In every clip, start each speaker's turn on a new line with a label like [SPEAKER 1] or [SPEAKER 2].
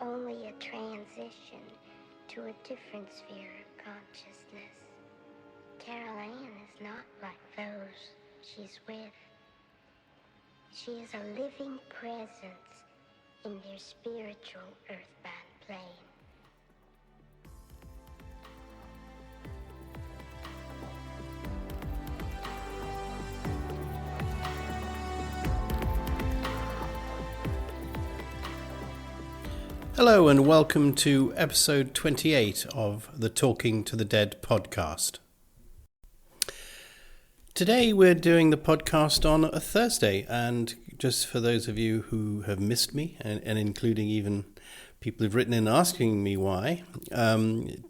[SPEAKER 1] only a transition to a different sphere of consciousness. Carol Ann is not like those she's with. She is a living presence in their spiritual earthbound plane.
[SPEAKER 2] Hello and welcome to episode 28 of the Talking to the Dead podcast. Today we're doing the podcast on a Thursday, and just for those of you who have missed me, and including even people who've written in asking me why,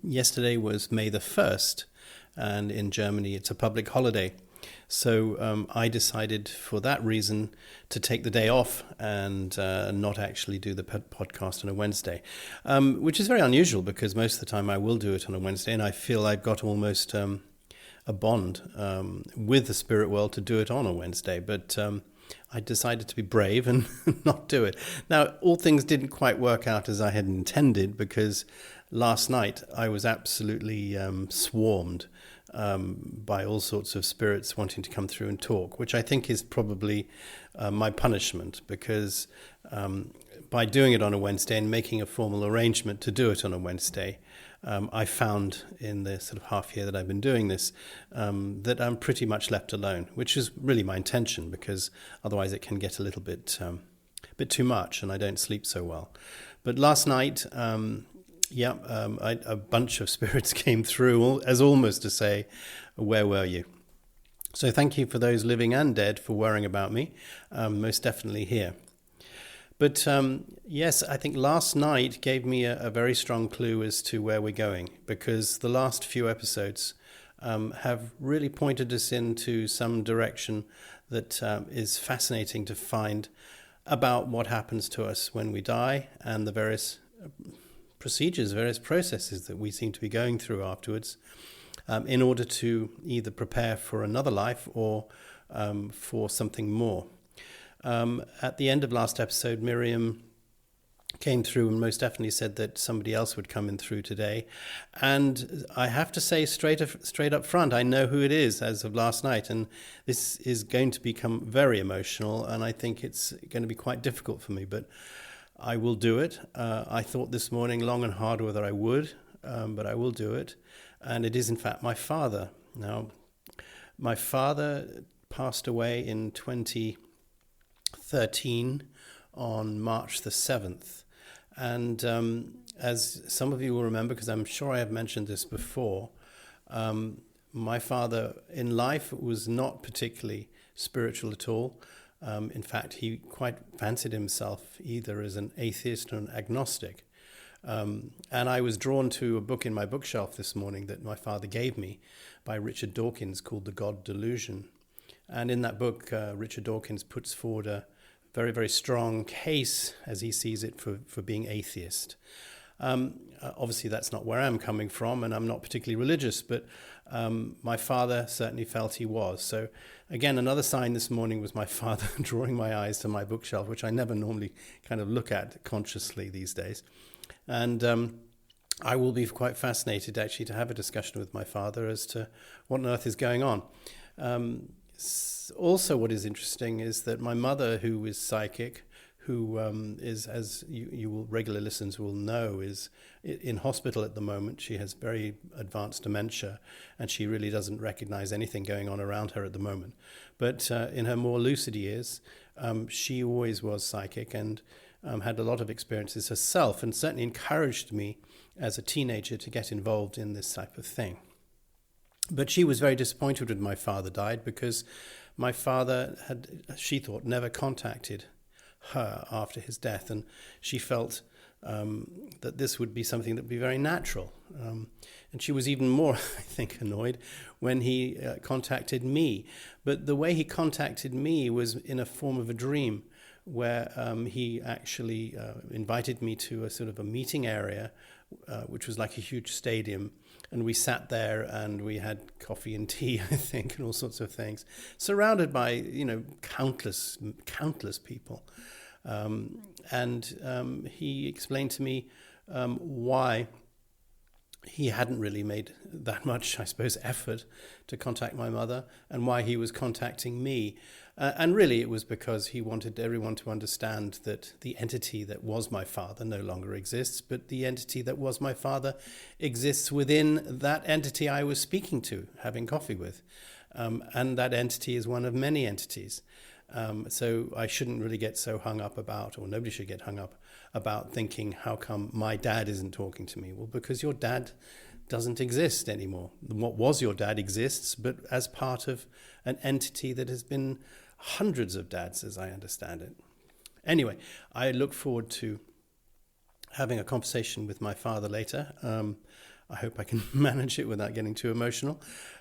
[SPEAKER 2] yesterday was May the 1st, and in Germany it's a public holiday. So I decided for that reason to take the day off and not actually do the podcast on a Wednesday, which is very unusual because most of the time I will do it on a Wednesday, and I feel I've got almost a bond with the spirit world to do it on a Wednesday. But I decided to be brave and not do it. Now, all things didn't quite work out as I had intended, because last night I was absolutely swarmed by all sorts of spirits wanting to come through and talk, which I think is probably my punishment, because by doing it on a Wednesday and making a formal arrangement to do it on a Wednesday, I found in the sort of half year that I've been doing this that I'm pretty much left alone, which is really my intention, because otherwise it can get a little bit too much and I don't sleep so well. But last night, a bunch of spirits came through, as almost to say, where were you? So thank you for those living and dead for worrying about me. Most definitely here. But yes, I think last night gave me a very strong clue as to where we're going, because the last few episodes have really pointed us into some direction that is fascinating to find about what happens to us when we die, and the various procedures, various processes that we seem to be going through afterwards, in order to either prepare for another life or for something more. At the end of last episode, Miriam came through and most definitely said that somebody else would come in through today. And I have to say straight up front, I know who it is as of last night. And this is going to become very emotional, and I think it's going to be quite difficult for me. But I will do it. I thought this morning long and hard whether I would, but I will do it. And it is, in fact, my father. Now, my father passed away in 2013 on March the 7th. And as some of you will remember, because I'm sure I have mentioned this before, my father in life was not particularly spiritual at all. In fact, he quite fancied himself either as an atheist or an agnostic. And I was drawn to a book in my bookshelf this morning that my father gave me by Richard Dawkins called The God Delusion. And in that book, Richard Dawkins puts forward a very, very strong case, as he sees it, for being atheist. Obviously, that's not where I'm coming from, and I'm not particularly religious, but my father certainly felt he was. So again, another sign this morning was my father drawing my eyes to my bookshelf, which I never normally kind of look at consciously these days. And I will be quite fascinated actually to have a discussion with my father as to what on earth is going on. Also, what is interesting is that my mother, who is psychic, who is, as you will, regular listeners will know, is in hospital at the moment. She has very advanced dementia, and she really doesn't recognize anything going on around her at the moment. But in her more lucid years, she always was psychic and had a lot of experiences herself, and certainly encouraged me as a teenager to get involved in this type of thing. But she was very disappointed when my father died, because my father had, she thought, never contacted her after his death, and she felt that this would be something that would be very natural. And she was even more, I think, annoyed when he contacted me. But the way he contacted me was in a form of a dream, where he actually invited me to a sort of a meeting area, which was like a huge stadium. And we sat there and we had coffee and tea, I think, and all sorts of things, surrounded by, countless people. And he explained to me why he hadn't really made that much, I suppose, effort to contact my mother, and why he was contacting me. And really it was because he wanted everyone to understand that the entity that was my father no longer exists, but the entity that was my father exists within that entity I was speaking to, having coffee with. And that entity is one of many entities. So I shouldn't really get so hung up about, or nobody should get hung up about thinking, how come my dad isn't talking to me? Well, because your dad doesn't exist anymore. What was your dad exists, but as part of an entity that has been hundreds of dads, as I understand it. Anyway, I look forward to having a conversation with my father later. I hope I can manage it without getting too emotional.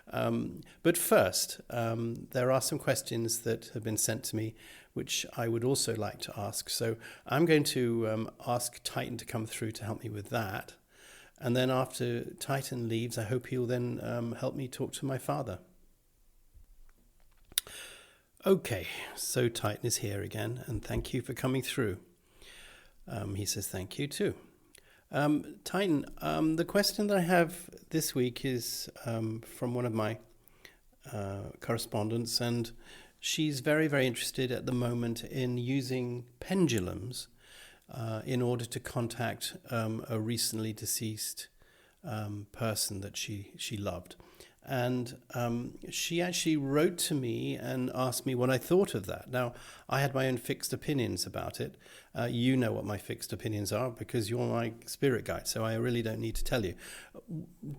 [SPEAKER 2] But first, there are some questions that have been sent to me, which I would also like to ask. So I'm going to ask Titan to come through to help me with that. And then after Titan leaves, I hope he'll then help me talk to my father. Okay, so Titan is here again, and thank you for coming through. He says thank you too. Titan, the question that I have this week is from one of my correspondents, and she's very, very interested at the moment in using pendulums in order to contact a recently deceased person that she loved. And she actually wrote to me and asked me what I thought of that. Now, I had my own fixed opinions about it. You know what my fixed opinions are because you're my spirit guide, so I really don't need to tell you.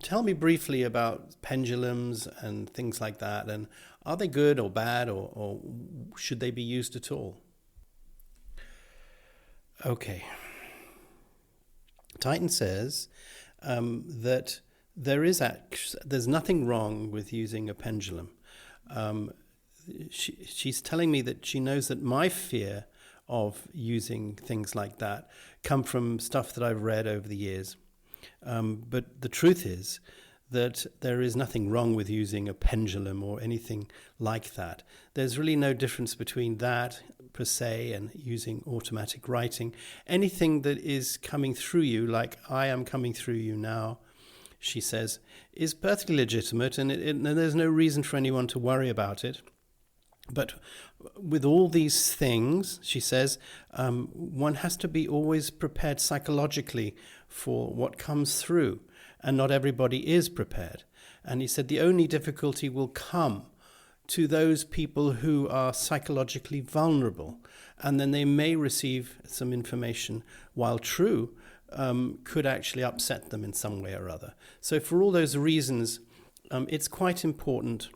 [SPEAKER 2] Tell me briefly about pendulums and things like that, and are they good or bad, or should they be used at all? Okay. Titan says that there's nothing wrong with using a pendulum. She's telling me that she knows that my fear of using things like that come from stuff that I've read over the years. But the truth is that there is nothing wrong with using a pendulum or anything like that. There's really no difference between that per se and using automatic writing. Anything that is coming through you, like I am coming through you now, she says, is perfectly legitimate, and there's no reason for anyone to worry about it. But with all these things, she says, one has to be always prepared psychologically for what comes through, and not everybody is prepared. And he said the only difficulty will come to those people who are psychologically vulnerable, and then they may receive some information, while true, could actually upset them in some way or other. So for all those reasons, it's quite important,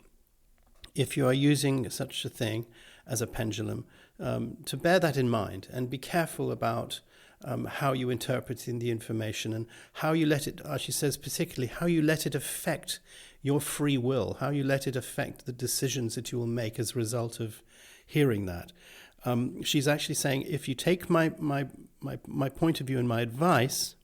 [SPEAKER 2] if you are using such a thing as a pendulum, to bear that in mind and be careful about how you interpret the information and how you let it, she says particularly, how you let it affect your free will, how you let it affect the decisions that you will make as a result of hearing that. She's actually saying, if you take my point of view and my advice,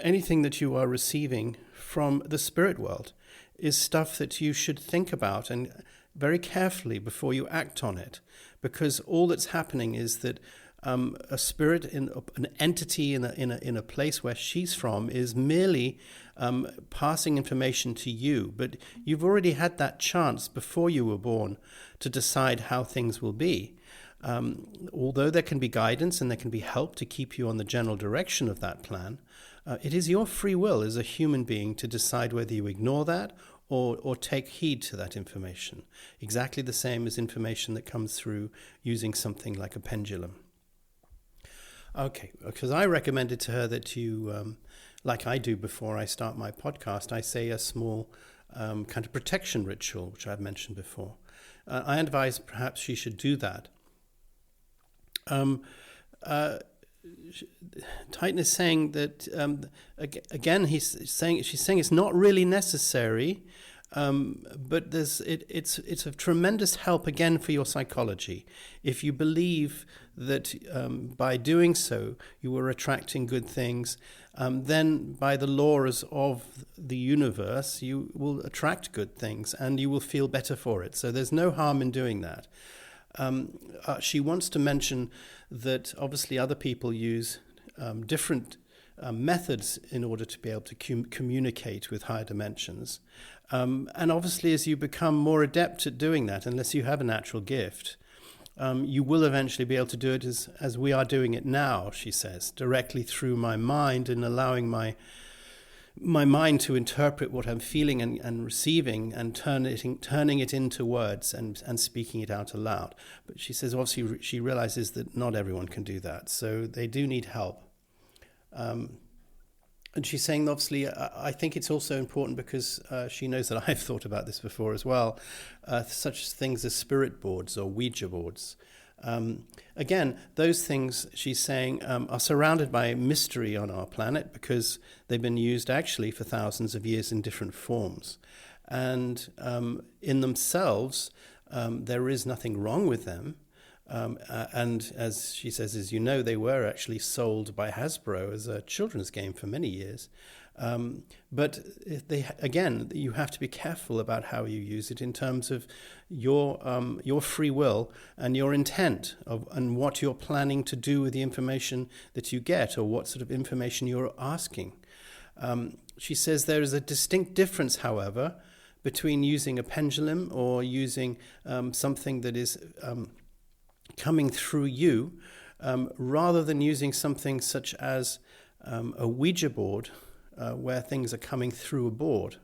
[SPEAKER 2] anything that you are receiving from the spirit world is stuff that you should think about and very carefully before you act on it, because all that's happening is that a spirit, an entity in a place where she's from, is merely passing information to you, but you've already had that chance before you were born to decide how things will be. Although there can be guidance and there can be help to keep you on the general direction of that plan, it is your free will as a human being to decide whether you ignore that or take heed to that information. Exactly the same as information that comes through using something like a pendulum. Okay, because I recommended to her that you, like I do before I start my podcast, I say a small kind of protection ritual, which I've mentioned before. I advise perhaps she should do that. Titan is saying that again. She's saying it's not really necessary, but it's of tremendous help again for your psychology. If you believe that by doing so you are attracting good things, then by the laws of the universe you will attract good things and you will feel better for it. So there's no harm in doing that. She wants to mention that obviously other people use different methods in order to be able to communicate with higher dimensions. And obviously, as you become more adept at doing that, unless you have a natural gift, you will eventually be able to do it as we are doing it now, she says, directly through my mind and allowing my mind to interpret what I'm feeling and receiving and turning it into words and speaking it out aloud. But she says, obviously, she realizes that not everyone can do that, so they do need help. And she's saying, obviously, I think it's also important because she knows that I've thought about this before as well, such things as spirit boards or Ouija boards. Again, those things, she's saying, are surrounded by mystery on our planet because they've been used actually for thousands of years in different forms. And in themselves, there is nothing wrong with them. And as she says, as you know, they were actually sold by Hasbro as a children's game for many years. But again, you have to be careful about how you use it in terms of your free will and your intent and what you're planning to do with the information that you get or what sort of information you're asking. She says there is a distinct difference, however, between using a pendulum or using something that is coming through you, rather than using something such as a Ouija board, where things are coming through a board.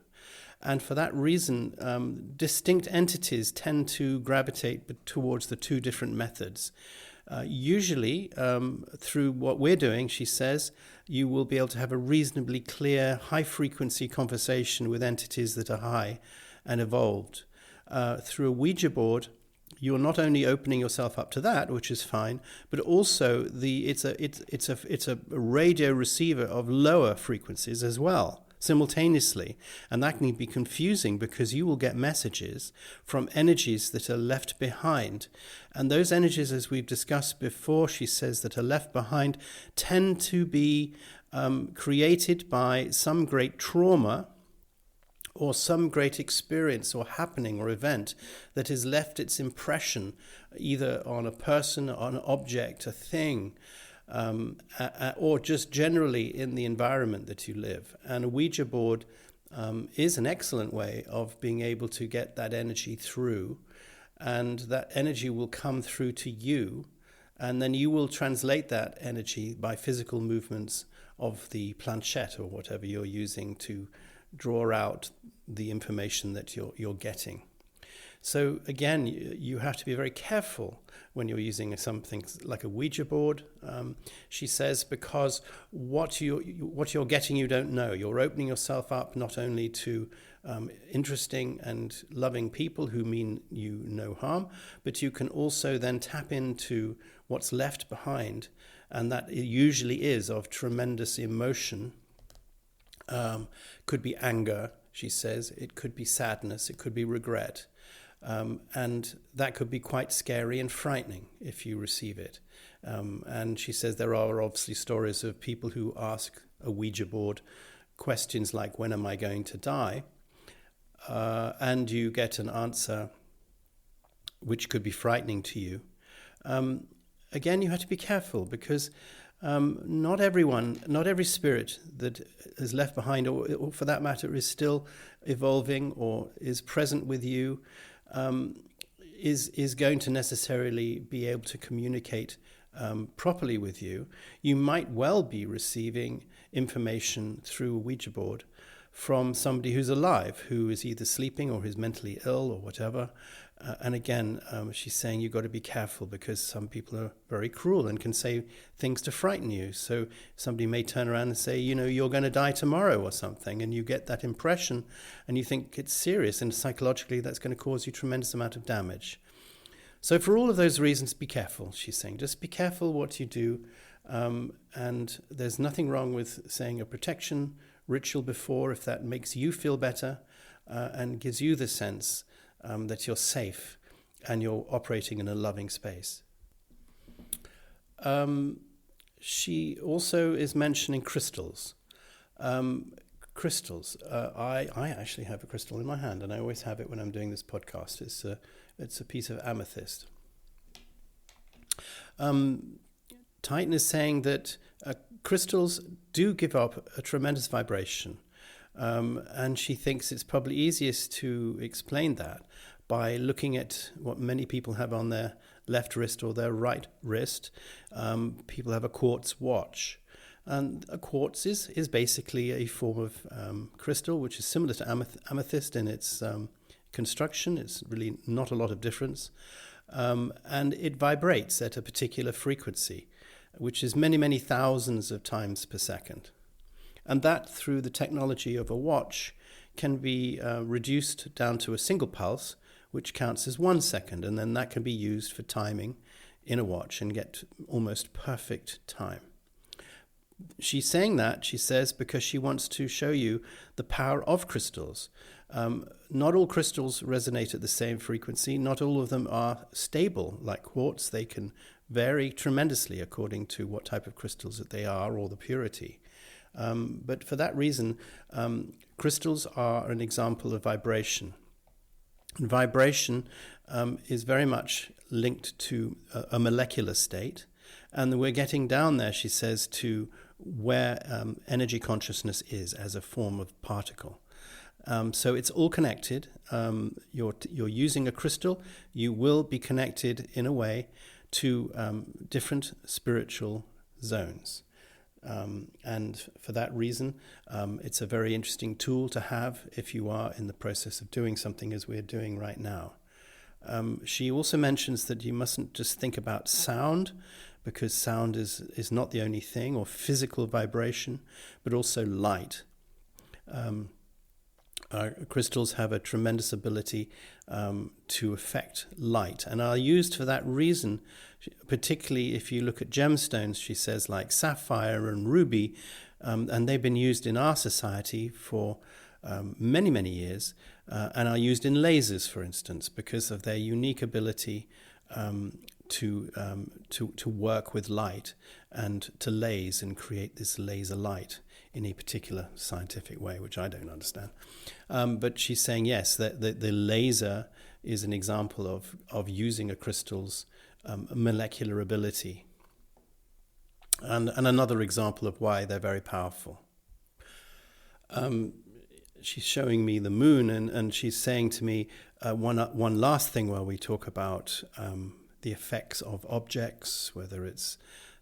[SPEAKER 2] And for that reason, distinct entities tend to gravitate towards the two different methods. Usually, through what we're doing, she says, you will be able to have a reasonably clear, high-frequency conversation with entities that are high and evolved. Through a Ouija board, you're not only opening yourself up to that, which is fine, but also it's a radio receiver of lower frequencies as well, simultaneously. And that can be confusing because you will get messages from energies that are left behind. And those energies, as we've discussed before, she says, that are left behind tend to be created by some great trauma or some great experience or happening or event that has left its impression either on a person, on an object, a thing, or just generally in the environment that you live. And a Ouija board is an excellent way of being able to get that energy through, and that energy will come through to you, and then you will translate that energy by physical movements of the planchette or whatever you're using to draw out the information that you're getting. So again, you have to be very careful when you're using something like a Ouija board. She says, because what you're getting you don't know. You're opening yourself up not only to interesting and loving people who mean you no harm, but you can also then tap into what's left behind, and that usually is of tremendous emotion. Could be anger, she says. It could be sadness. It could be regret. And that could be quite scary and frightening if you receive it. And she says there are obviously stories of people who ask a Ouija board questions like, when am I going to die? And you get an answer which could be frightening to you. Again, you have to be careful because not every spirit that is left behind, or for that matter is still evolving or is present with you, is going to necessarily be able to communicate properly with you. You might well be receiving information through a Ouija board from somebody who's alive, who is either sleeping or who's mentally ill or whatever. And again, she's saying you've got to be careful because some people are very cruel and can say things to frighten you. So somebody may turn around and say, you're going to die tomorrow or something, and you get that impression and you think it's serious, and psychologically that's going to cause you a tremendous amount of damage. So for all of those reasons, be careful, she's saying. Just be careful what you do. And there's nothing wrong with saying a protection ritual before if that makes you feel better and gives you the sense that you're safe and you're operating in a loving space. She also is mentioning crystals. Crystals. I actually have a crystal in my hand, and I always have it when I'm doing this podcast. It's a piece of amethyst. Titan is saying that crystals do give up a tremendous vibration. And she thinks it's probably easiest to explain that by looking at what many people have on their left wrist or their right wrist. People have a quartz watch. And a quartz is basically a form of crystal, which is similar to amethyst in its construction. It's really not a lot of difference. And it vibrates at a particular frequency, which is many, many thousands of times per second. And that, through the technology of a watch, can be reduced down to a single pulse, which counts as 1 second. And then that can be used for timing in a watch and get almost perfect time. She's saying that, she says, because she wants to show you the power of crystals. Not all crystals resonate at the same frequency. Not all of them are stable like quartz. They can vary tremendously according to what type of crystals that they are or the purity. But for that reason, crystals are an example of vibration. And vibration is very much linked to a molecular state. And we're getting down there, she says, to where energy consciousness is as a form of particle. So it's all connected. You're using a crystal, you will be connected in a way to different spiritual zones. And for that reason, it's a very interesting tool to have if you are in the process of doing something as we're doing right now. She also mentions that you mustn't just think about sound, because sound is not the only thing, or physical vibration, but also light. Crystals have a tremendous ability to affect light, and are used for that reason, particularly if you look at gemstones, she says, like sapphire and ruby, and they've been used in our society for many, many years, and are used in lasers, for instance, because of their unique ability to work with light and to laze and create this laser light in a particular scientific way, which I don't understand. But she's saying, yes, that the laser is an example of using a crystal's molecular ability. And another example of why they're very powerful. She's showing me the moon, and she's saying to me one last thing while we talk about the effects of objects, whether it's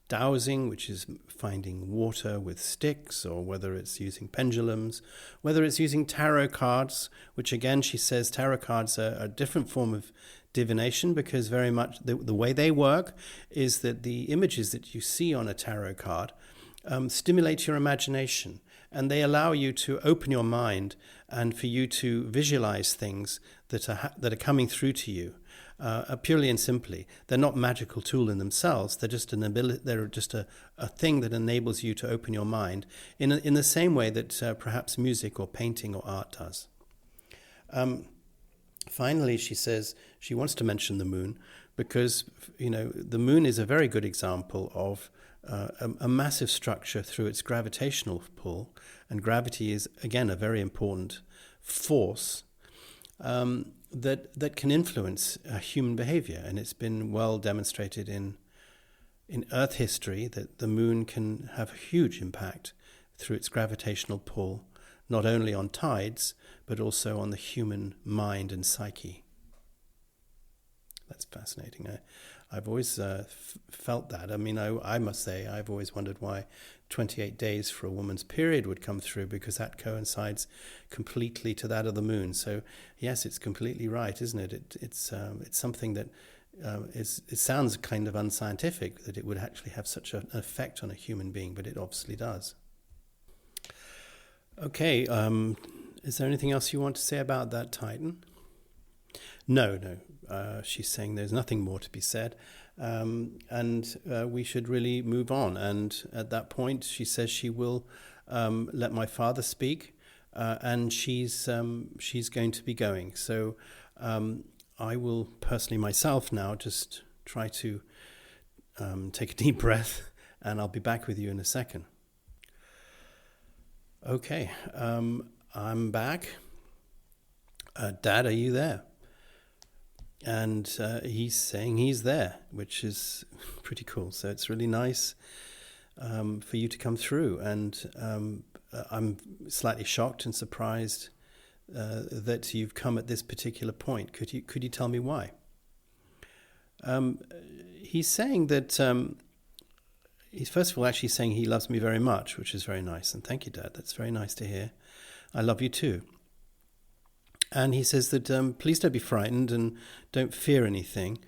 [SPEAKER 2] dowsing, which is finding water with sticks, or whether it's using pendulums, whether it's using tarot cards, which again she says tarot cards are a different form of divination, because very much the way they work is that the images that you see on a tarot card stimulate your imagination, and they allow you to open your mind and for you to visualize things that are coming through to you. Purely and simply, they're not magical tool in themselves. They're just an ability. They're just a thing that enables you to open your mind in the same way that perhaps music or painting or art does. Finally, she says she wants to mention the moon because the moon is a very good example of a massive structure through its gravitational pull, and gravity is again a very important force. That can influence human behavior, and it's been well demonstrated in Earth history that the moon can have a huge impact through its gravitational pull, not only on tides, but also on the human mind and psyche. That's fascinating. I've always felt that. I mean, I must say, I've always wondered why 28 days for a woman's period would come through, because that coincides completely to that of the moon. So yes, it's completely right, isn't it? It's something that it sounds kind of unscientific that it would actually have such an effect on a human being, but it obviously does. Okay, is there anything else you want to say about that Titan? No. She's saying there's nothing more to be said, and we should really move on. And at that point, she says she will let my father speak, and she's going to be going. So I will personally myself now just try to take a deep breath, and I'll be back with you in a second. Okay, I'm back. Dad, are you there? and he's saying he's there, which is pretty cool. So it's really nice for you to come through, and I'm slightly shocked and surprised that you've come at this particular point. Could you tell me why? He's saying that he's first of all actually saying he loves me very much, which is very nice, and thank you, Dad. That's very nice to hear. I love you too. And he says that please don't be frightened and don't fear anything.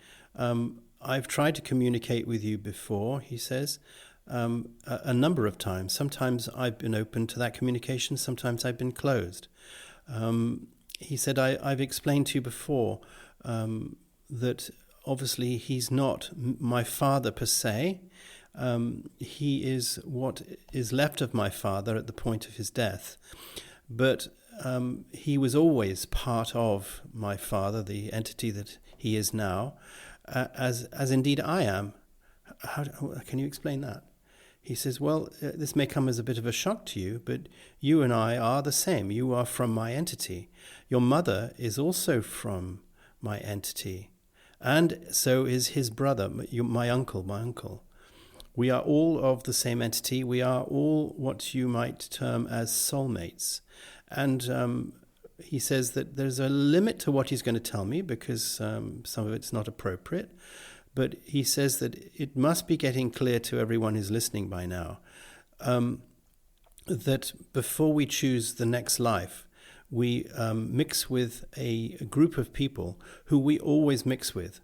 [SPEAKER 2] I've tried to communicate with you before, he says, a number of times. Sometimes I've been open to that communication, sometimes I've been closed. He said, I've explained to you before that obviously he's not my father per se. He is what is left of my father at the point of his death. But he was always part of my father, the entity that he is now, as indeed I am. How can you explain that? He says, well, this may come as a bit of a shock to you, but you and I are the same. You are from my entity. Your mother is also from my entity. And so is his brother, my uncle. We are all of the same entity. We are all what you might term as soulmates. And he says that there's a limit to what he's going to tell me because some of it's not appropriate. But he says that it must be getting clear to everyone who's listening by now that before we choose the next life, we mix with a group of people who we always mix with.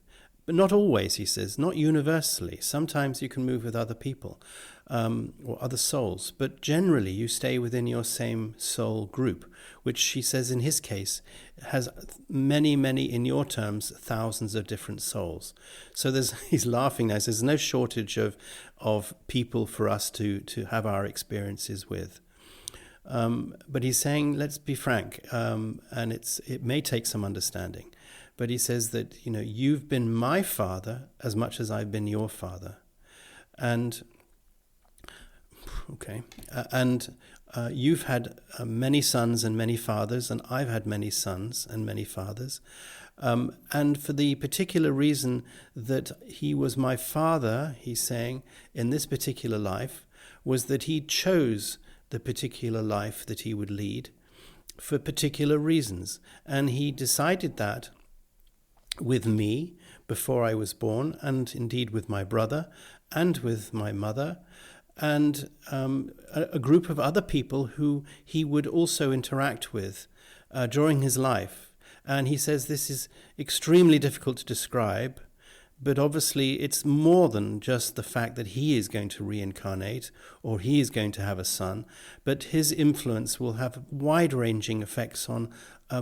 [SPEAKER 2] But not always, he says, not universally. Sometimes you can move with other people or other souls, but generally you stay within your same soul group, which he says in his case has many, in your terms, thousands of different souls. So he's laughing now. He says there's no shortage of people for us to have our experiences with. But he's saying, let's be frank, and it may take some understanding. But he says that, you've been my father as much as I've been your father. And, okay, you've had many sons and many fathers, and I've had many sons and many fathers. And for the particular reason that he was my father, he's saying, in this particular life, was that he chose the particular life that he would lead for particular reasons. And he decided that with me before I was born, and indeed with my brother and with my mother, and a group of other people who he would also interact with during his life. And he says this is extremely difficult to describe, but obviously it's more than just the fact that he is going to reincarnate or he is going to have a son, but his influence will have wide-ranging effects on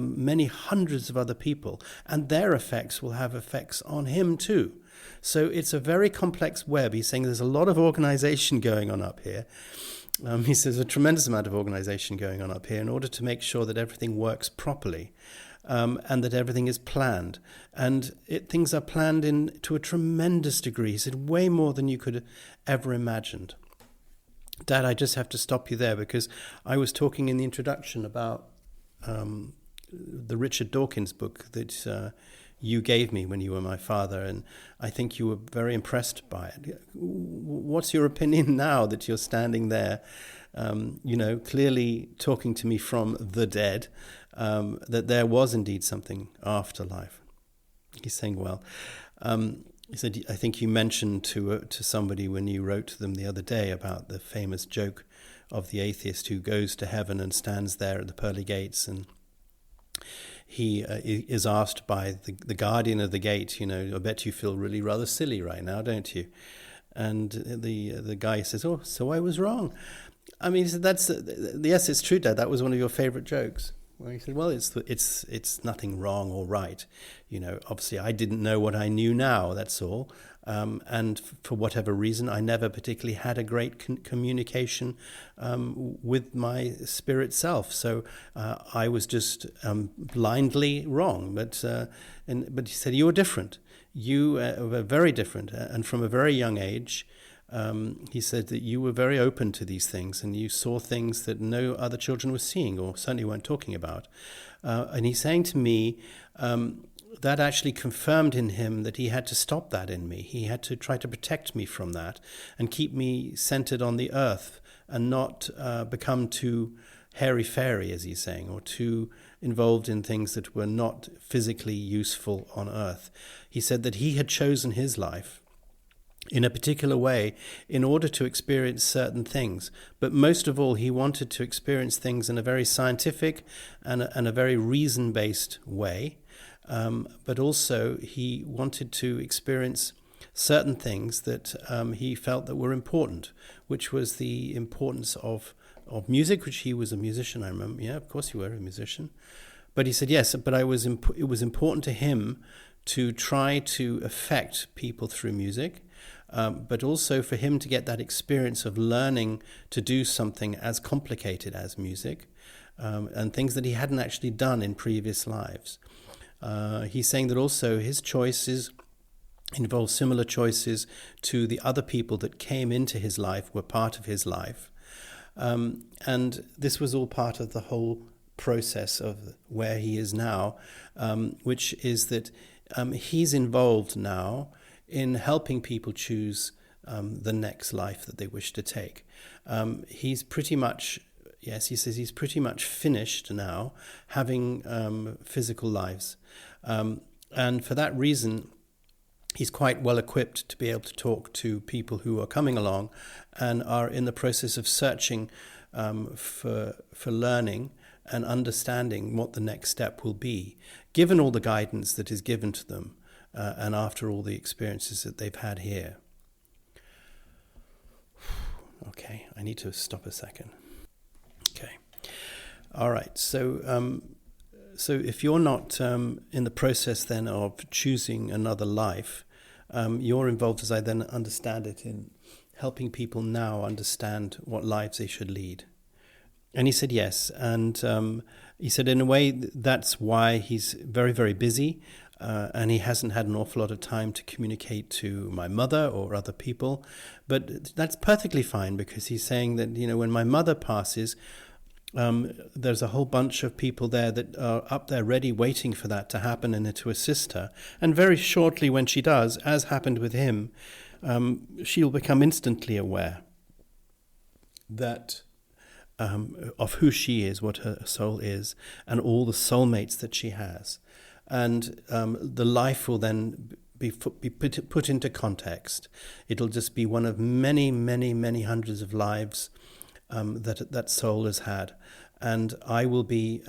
[SPEAKER 2] many hundreds of other people, and their effects will have effects on him too. So it's a very complex web. He's saying there's a lot of organization going on up here. He says a tremendous amount of organization going on up here in order to make sure that everything works properly. And that everything is planned. And things are planned to a tremendous degree. He said way more than you could have ever imagined. Dad, I just have to stop you there because I was talking in the introduction about the Richard Dawkins book that you gave me when you were my father, and I think you were very impressed by it. What's your opinion now that you're standing there, clearly talking to me from the dead, that there was indeed something after life? He's saying, well, he said, I think you mentioned to somebody when you wrote to them the other day about the famous joke of the atheist who goes to heaven and stands there at the pearly gates, and he is asked by the guardian of the gate, I bet you feel really rather silly right now, don't you? And the guy says, oh, so I was wrong. I mean, he said, yes, it's true, Dad, that was one of your favorite jokes. Well, he said, well, it's nothing wrong or right. Obviously I didn't know what I knew now, that's all. And for whatever reason, I never particularly had a great communication with my spirit self. So I was just blindly wrong. But he said, you were different. You were very different. And from a very young age, he said that you were very open to these things and you saw things that no other children were seeing or certainly weren't talking about. And he's saying to me that actually confirmed in him that he had to stop that in me. He had to try to protect me from that and keep me centered on the earth and not become too hairy-fairy, as he's saying, or too involved in things that were not physically useful on earth. He said that he had chosen his life in a particular way in order to experience certain things. But most of all, he wanted to experience things in a very scientific and a very reason-based way. But also he wanted to experience certain things that he felt that were important, which was the importance of music, which he was a musician, I remember. Yeah, of course you were a musician. But he said, yes, but it was important to him to try to affect people through music, but also for him to get that experience of learning to do something as complicated as music, and things that he hadn't actually done in previous lives. He's saying that also his choices involve similar choices to the other people that came into his life, were part of his life. And this was all part of the whole process of where he is now, which is that he's involved now in helping people choose the next life that they wish to take. He's pretty much, yes, he says he's pretty much finished now having physical lives. And for that reason, he's quite well equipped to be able to talk to people who are coming along and are in the process of searching for learning and understanding what the next step will be, given all the guidance that is given to them and after all the experiences that they've had here. Okay, I need to stop a second. Okay. All right, so if you're not in the process then of choosing another life, you're involved, as I then understand it, in helping people now understand what lives they should lead. And he said yes, and he said in a way that's why he's very, very busy, and he hasn't had an awful lot of time to communicate to my mother or other people, but that's perfectly fine, because he's saying that, when my mother passes, there's a whole bunch of people there that are up there ready, waiting for that to happen and to assist her. And very shortly when she does, as happened with him, she'll become instantly aware that of who she is, what her soul is, and all the soulmates that she has. And the life will then be put into context. It'll just be one of many, many, many hundreds of lives that soul has had, and I will be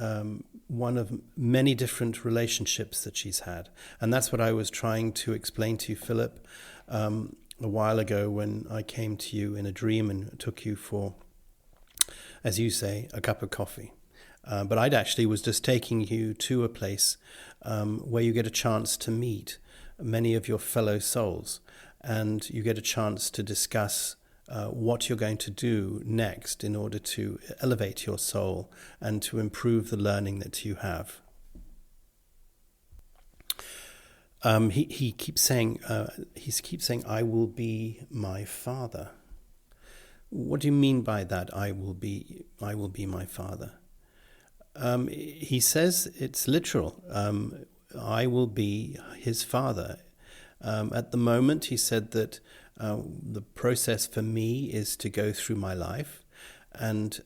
[SPEAKER 2] one of many different relationships that she's had. And that's what I was trying to explain to you, Philip, a while ago when I came to you in a dream and took you for, as you say, a cup of coffee. But I'd actually was just taking you to a place where you get a chance to meet many of your fellow souls, and you get a chance to discuss what you're going to do next in order to elevate your soul and to improve the learning that you have. He keeps saying, I will be my father. What do you mean by that? I will be my father. He says it's literal. I will be his father. At the moment, he said that the process for me is to go through my life, and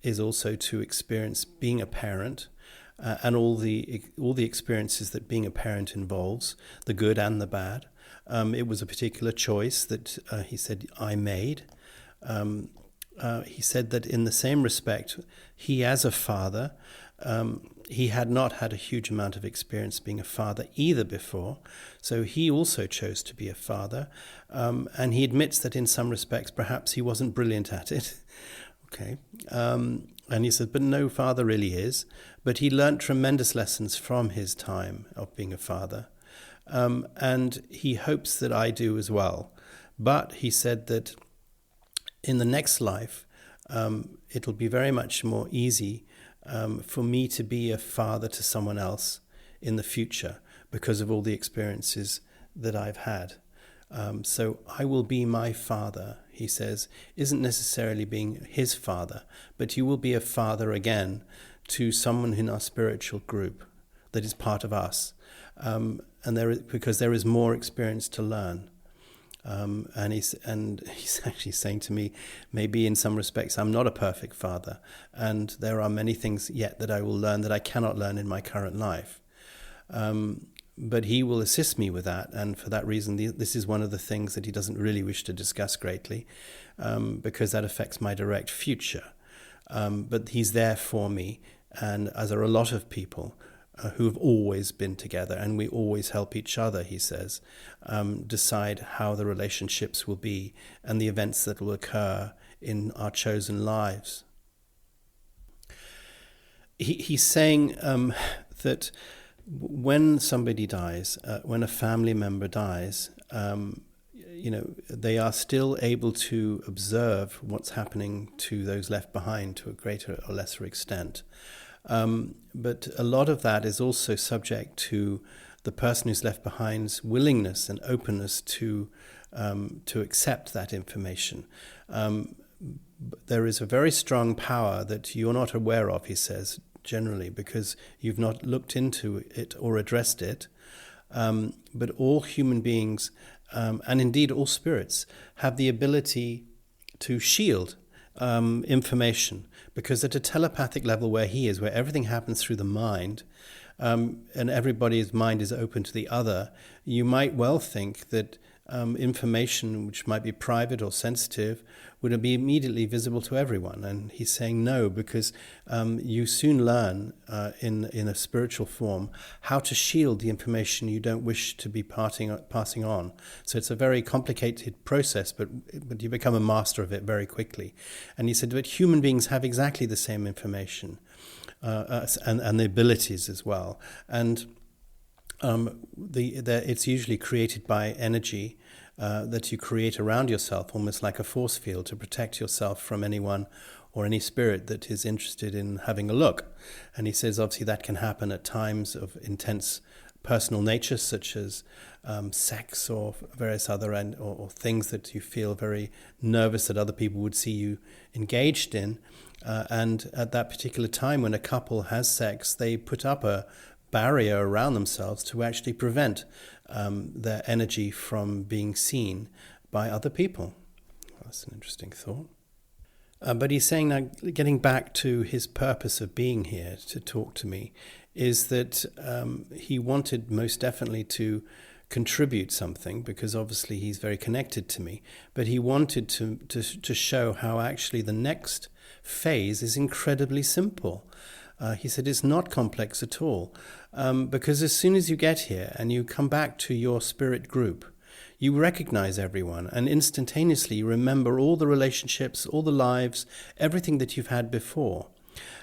[SPEAKER 2] is also to experience being a parent, and all the experiences that being a parent involves, the good and the bad. It was a particular choice that he said I made. He said that in the same respect, he as a father, he had not had a huge amount of experience being a father either before, so he also chose to be a father, and he admits that in some respects perhaps he wasn't brilliant at it. Okay, and he said, but no father really is, but he learnt tremendous lessons from his time of being a father, and he hopes that I do as well. But he said that in the next life, it'll be very much more easy for me to be a father to someone else in the future because of all the experiences that I've had. So I will be my father, he says, isn't necessarily being his father, but you will be a father again to someone in our spiritual group that is part of us. because there is more experience to learn. And he's actually saying to me, maybe in some respects I'm not a perfect father, and there are many things yet that I will learn that I cannot learn in my current life. But he will assist me with that, and for that reason, this is one of the things that he doesn't really wish to discuss greatly, because that affects my direct future. But he's there for me, and as are a lot of people who have always been together, and we always help each other, he says, decide how the relationships will be and the events that will occur in our chosen lives. He's saying that when somebody dies, when a family member dies, they are still able to observe what's happening to those left behind to a greater or lesser extent. But a lot of that is also subject to the person who's left behind's willingness and openness to accept that information. There is a very strong power that you're not aware of, he says, generally, because you've not looked into it or addressed it. But all human beings, and indeed all spirits, have the ability to shield information, because at a telepathic level where he is, where everything happens through the mind, and everybody's mind is open to the other, you might well think that information which might be private or sensitive would be immediately visible to everyone. And he's saying no, because you soon learn in a spiritual form how to shield the information you don't wish to be passing on. So it's a very complicated process, but you become a master of it very quickly. And he said that human beings have exactly the same information and the abilities as well. And it's usually created by energy that you create around yourself, almost like a force field, to protect yourself from anyone or any spirit that is interested in having a look. And he says obviously that can happen at times of intense personal nature, such as sex or various other or things that you feel very nervous that other people would see you engaged in. And at that particular time when a couple has sex, they put up a barrier around themselves to actually prevent their energy from being seen by other people. That's an interesting thought. But he's saying now, getting back to his purpose of being here to talk to me, is that he wanted most definitely to contribute something, because obviously he's very connected to me, but he wanted to show how actually the next phase is incredibly simple. He said it's not complex at all, because as soon as you get here and you come back to your spirit group, you recognize everyone and instantaneously remember all the relationships, all the lives, everything that you've had before.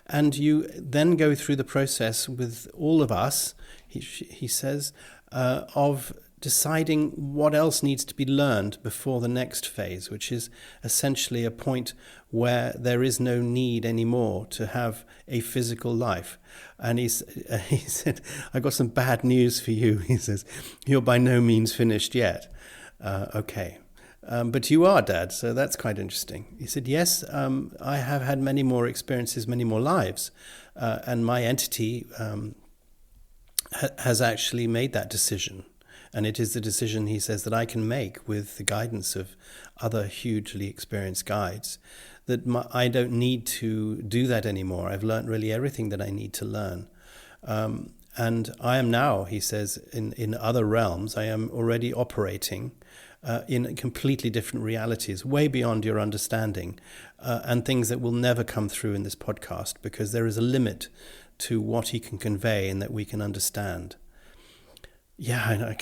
[SPEAKER 2] And you then go through the process with all of us, he says, of deciding what else needs to be learned before the next phase, which is essentially a point where there is no need anymore to have a physical life. And he said, I got some bad news for you. He says, you're by no means finished yet. Okay. But you are, Dad, so that's quite interesting. He said, yes, I have had many more experiences, many more lives, and my entity has actually made that decision. And it is the decision, he says, that I can make with the guidance of other hugely experienced guides, that I don't need to do that anymore. I've learned really everything that I need to learn. And I am now, he says, in other realms, I am already operating in completely different realities, way beyond your understanding, and things that will never come through in this podcast, because there is a limit to what he can convey and that we can understand. Yeah,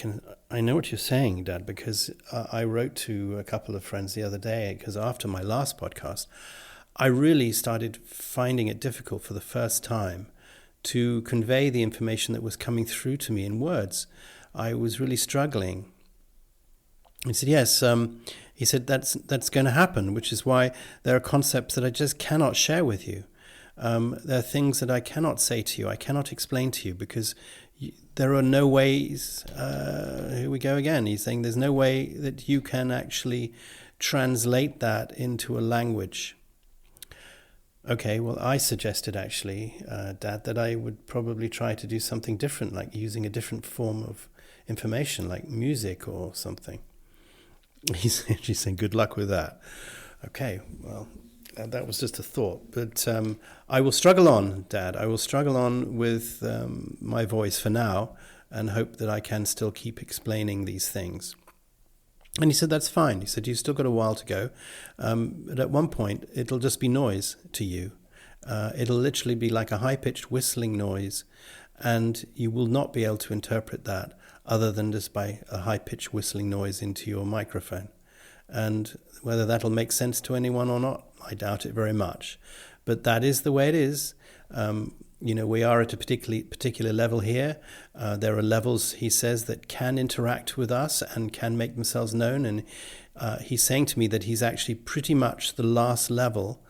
[SPEAKER 2] I know what you're saying, Dad, because I wrote to a couple of friends the other day, because after my last podcast, I really started finding it difficult for the first time to convey the information that was coming through to me in words. I was really struggling. He said, yes, he said, that's going to happen, which is why there are concepts that I just cannot share with you. There are things that I cannot say to you, I cannot explain to you, because there are no ways, here we go again, he's saying there's no way that you can actually translate that into a language. Okay, well, I suggested actually, Dad, that I would probably try to do something different, like using a different form of information, like music or something. He's actually saying, good luck with that. Okay, well, that was just a thought. But I will struggle on, Dad. I will struggle on with my voice for now and hope that I can still keep explaining these things. And he said, that's fine. He said, you've still got a while to go. But at one point, it'll just be noise to you. It'll literally be like a high-pitched whistling noise, and you will not be able to interpret that other than just by a high-pitched whistling noise into your microphone. And whether that'll make sense to anyone or not, I doubt it very much. But that is the way it is. We are at a particular level here. There are levels, he says, that can interact with us and can make themselves known. And he's saying to me that he's actually pretty much the last level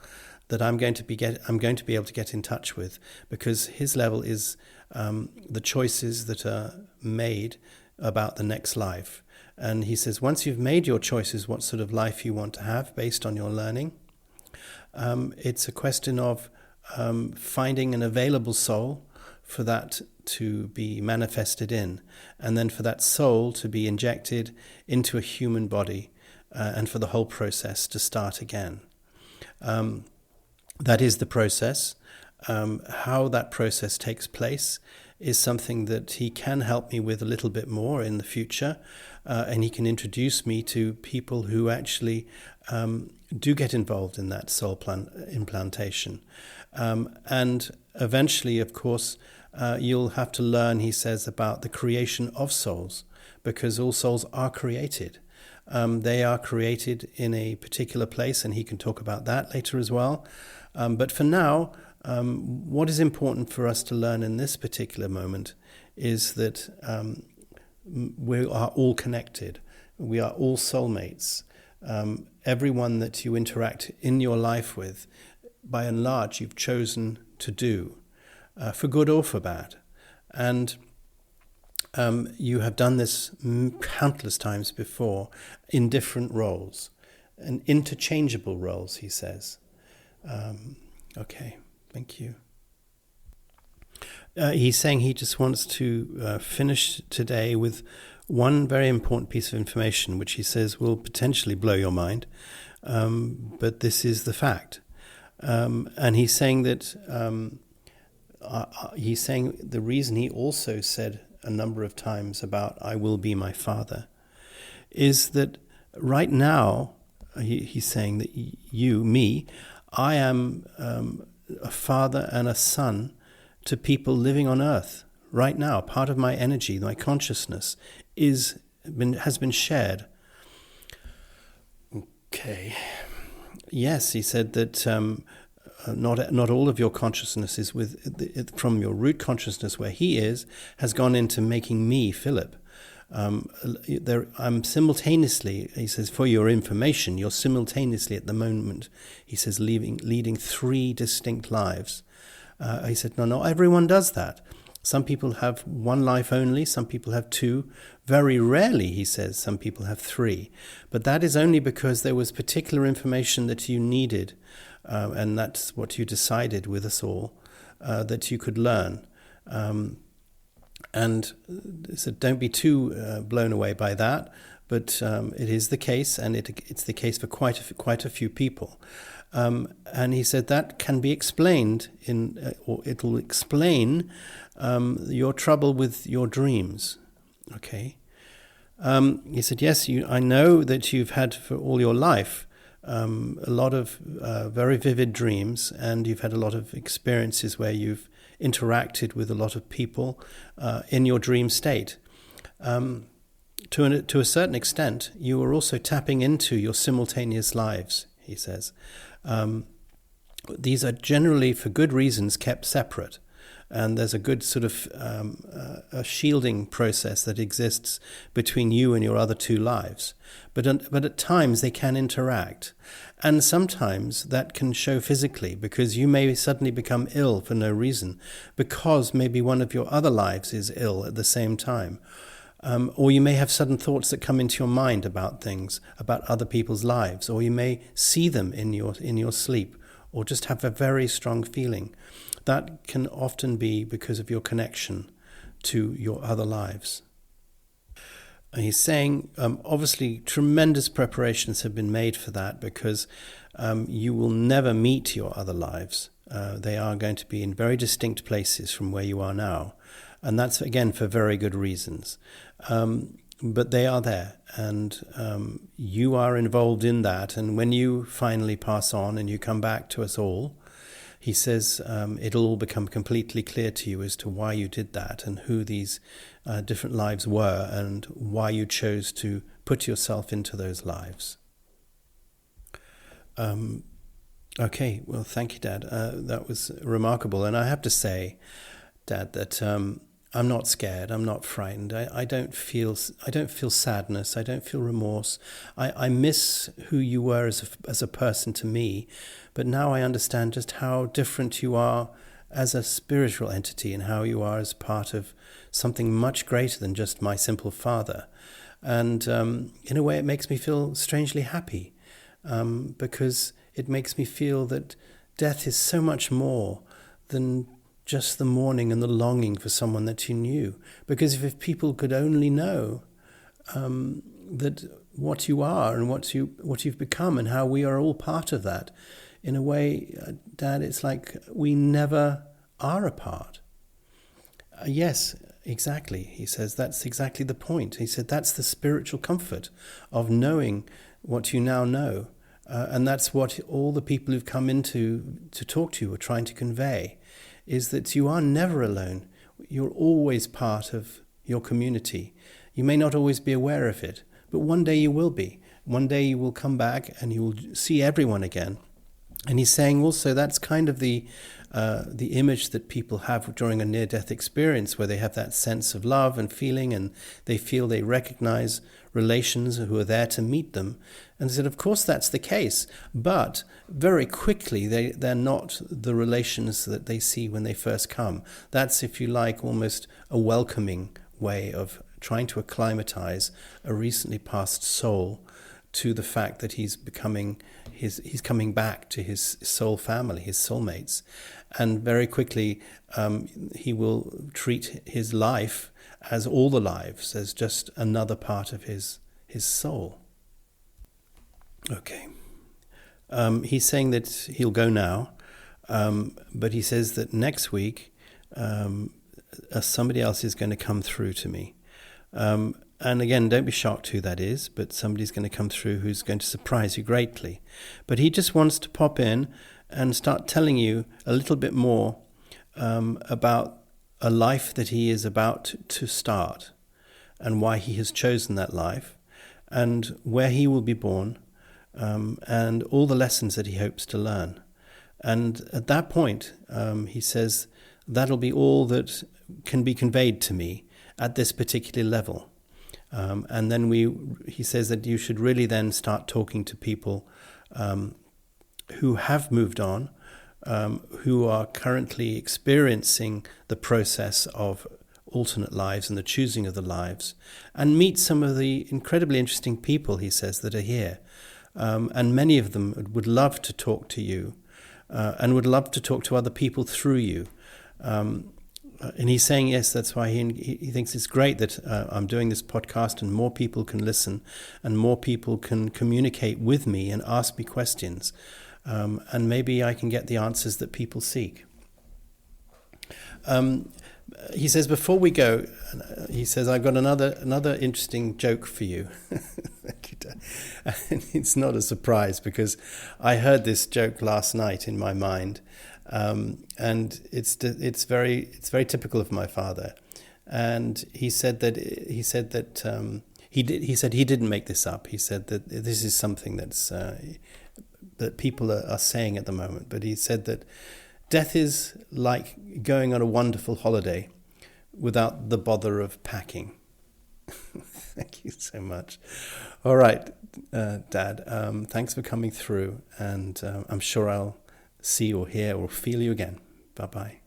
[SPEAKER 2] that I'm going to be able to get in touch with, because his level is the choices that are made about the next life. And he says, once you've made your choices, what sort of life you want to have based on your learning, it's a question of finding an available soul for that to be manifested in, and then for that soul to be injected into a human body, and for the whole process to start again. That is the process. How that process takes place is something that he can help me with a little bit more in the future, and he can introduce me to people who actually do get involved in that soul implantation. And eventually, of course, you'll have to learn, he says, about the creation of souls, because all souls are created. They are created in a particular place, and he can talk about that later as well. But for now, what is important for us to learn in this particular moment is that we are all connected. We are all soulmates. Everyone that you interact in your life with, by and large, you've chosen to do, for good or for bad. And you have done this countless times before in different roles, and interchangeable roles, he says. Okay, thank you. He's saying he just wants to finish today with one very important piece of information, which he says will potentially blow your mind, but this is the fact. And he's saying that the reason he also said a number of times about "I will be my father" is that right now he's saying that I am a father and a son to people living on earth right now. Part of my energy, my consciousness, has been shared. Okay. Yes, he said that not all of your consciousness is from your root consciousness where he is, has gone into making me, Philip. I'm simultaneously, he says, for your information, you're simultaneously at the moment, he says, leading 3 distinct lives. He said, no, not everyone does that. Some people have 1 life only, some people have 2. Very rarely, he says, some people have 3. But that is only because there was particular information that you needed, and that's what you decided with us all, that you could learn. And so don't be too blown away by that, but it is the case, and it's the case for quite a few people. And he said that can be explained or it'll explain your trouble with your dreams. Okay. He said, yes, I know that you've had for all your life a lot of very vivid dreams, and you've had a lot of experiences where you've interacted with a lot of people in your dream state. To a certain extent, you are also tapping into your simultaneous lives, he says. These are generally, for good reasons, kept separate. And there's a good sort of a shielding process that exists between you and your other 2 lives. But at times they can interact. And sometimes that can show physically, because you may suddenly become ill for no reason, because maybe one of your other lives is ill at the same time. Or you may have sudden thoughts that come into your mind about things, about other people's lives, or you may see them in your sleep, or just have a very strong feeling, that can often be because of your connection to your other lives. He's saying, obviously, tremendous preparations have been made for that, because you will never meet your other lives. They are going to be in very distinct places from where you are now. And that's, again, for very good reasons. But they are there, and you are involved in that. And when you finally pass on and you come back to us all, he says it'll all become completely clear to you as to why you did that and who these different lives were and why you chose to put yourself into those lives. Okay, well, thank you, Dad. That was remarkable. And I have to say, Dad, that I'm not scared. I'm not frightened. I don't feel sadness. I don't feel remorse. I miss who you were as a person to me, but now I understand just how different you are as a spiritual entity and how you are as part of something much greater than just my simple father. And in a way, it makes me feel strangely happy, because it makes me feel that death is so much more than just the mourning and the longing for someone that you knew. Because if people could only know that what you are and what you've become and how we are all part of that, in a way, Dad, it's like we never are apart. Yes, exactly. He says that's exactly the point. He said that's the spiritual comfort of knowing what you now know. And that's what all the people who've come in to talk to you are trying to convey, is that you are never alone. You're always part of your community. You may not always be aware of it, but one day you will be. One day you will come back and you will see everyone again. And he's saying also that's kind of the image that people have during a near-death experience, where they have that sense of love and feeling, and they feel they recognize relations who are there to meet them. And he said, of course that's the case, but very quickly they're not the relations that they see when they first come. That's, if you like, almost a welcoming way of trying to acclimatize a recently passed soul to the fact that he's coming back to his soul family, his soulmates. And very quickly he will treat his life as all the lives, as just another part of his soul. Okay. He's saying that he'll go now, but he says that next week somebody else is going to come through to me. And again, don't be shocked who that is, but somebody's going to come through who's going to surprise you greatly. But he just wants to pop in and start telling you a little bit more about a life that he is about to start, and why he has chosen that life, and where he will be born, and all the lessons that he hopes to learn. And at that point, he says, that'll be all that can be conveyed to me at this particular level. And then he says that you should really then start talking to people who have moved on, who are currently experiencing the process of alternate lives and the choosing of the lives, and meet some of the incredibly interesting people, he says, that are here. And many of them would love to talk to you, and would love to talk to other people through you. And he's saying, yes, that's why he thinks it's great that I'm doing this podcast, and more people can listen, and more people can communicate with me and ask me questions. And maybe I can get the answers that people seek. He says, before we go, he says, I've got another interesting joke for you. Thank you, Dad. And it's not a surprise, because I heard this joke last night in my mind. And it's very typical of my father. And he said that he didn't make this up. He said that this is something that people are saying at the moment. But he said that death is like going on a wonderful holiday without the bother of packing. Thank you so much. All right, Dad. Thanks for coming through, and I'm sure I'll see or hear or feel you again. Bye-bye.